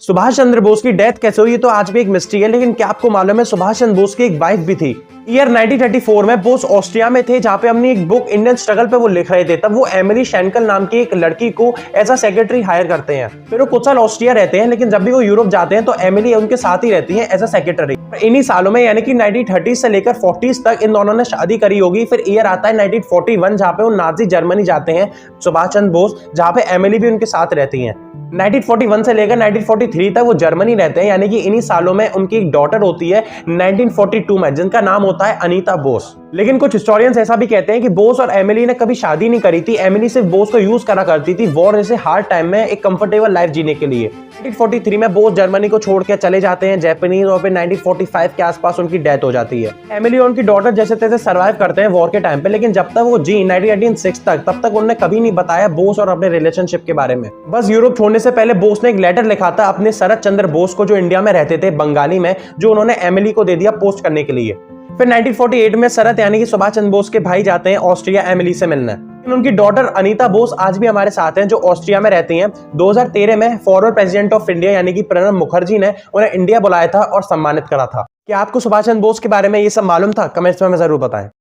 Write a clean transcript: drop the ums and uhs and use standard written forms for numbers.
सुभाष चंद्र बोस की डेथ कैसे हुई तो आज भी एक मिस्ट्री है, लेकिन क्या आपको मालूम है सुभाष चंद्र बोस की एक वाइफ भी थी। ईयर 1934 में बोस ऑस्ट्रिया में थे, जहां पे अपनी एक बुक इंडियन स्ट्रगल पे वो लिख रहे थे। तब वो एमिली शेंकल नाम की एक लड़की को एज अ सेक्रेटरी हायर करते हैं। फिर वो कुछ साल ऑस्ट्रिया रहते हैं, लेकिन जब भी वो यूरोप जाते हैं तो एमिली उनके साथ ही रहती है एज अ सेक्रेटरी। इन्हीं सालों में यानी कि 1930 से लेकर 40s तक इन दोनों ने शादी करी होगी। फिर ईयर आता है 1941, जहां पे वो नाजी जर्मनी जाते हैं सुभाष चंद्र बोस, जहां पे एमिली भी उनके साथ रहती हैं। 1941 से लेकर 1943 तक वो जर्मनी रहते हैं, यानी कि इन्हीं सालों में उनकी एक डॉटर होती है 1942 में, जिनका नाम होता है अनीता बोस। लेकिन कुछ हिस्टोरियंस ऐसा भी कहते हैं कि बोस और एमिली ने कभी शादी नहीं करी थी। एमिली सिर्फ बोस को यूज करा करती थी वॉर जैसे हार्ड टाइम में एक कंफर्टेबल लाइफ जीने के लिए। 1943 में बोस जर्मनी को छोड़ के चले जाते हैं जैपनीज, और फिर 1945 के आसपास उनकी डेथ हो जाती है। एमिली और उनकी डॉटर जैसे तैसे सर्वाइव करते हैं वॉर के टाइम पे, लेकिन जब तक वो जी 1986 तक, तब तक उन्होंने कभी नहीं बताया बोस और अपने रिलेशनशिप के बारे में। बस यूरोप छोड़ने से पहले बोस ने एक लेटर लिखा था अपने शरद चंद्र बोस को, जो इंडिया में रहते थे, बंगाली में, जो उन्होंने एमिली को दे दिया पोस्ट करने के लिए। फिर 1948 में शरद यानी कि सुभाष चंद्र बोस के भाई जाते हैं ऑस्ट्रिया एमिली से मिलने। उनकी डॉटर अनीता बोस आज भी हमारे साथ हैं, जो ऑस्ट्रिया में रहती हैं। 2013 में फॉरवर्ड प्रेसिडेंट ऑफ इंडिया यानी कि प्रणब मुखर्जी ने उन्हें इंडिया बुलाया था और सम्मानित करा था। क्या आपको सुभाष चंद्र बोस के बारे में ये सब मालूम था? कमेंट्स में जरूर बताएं।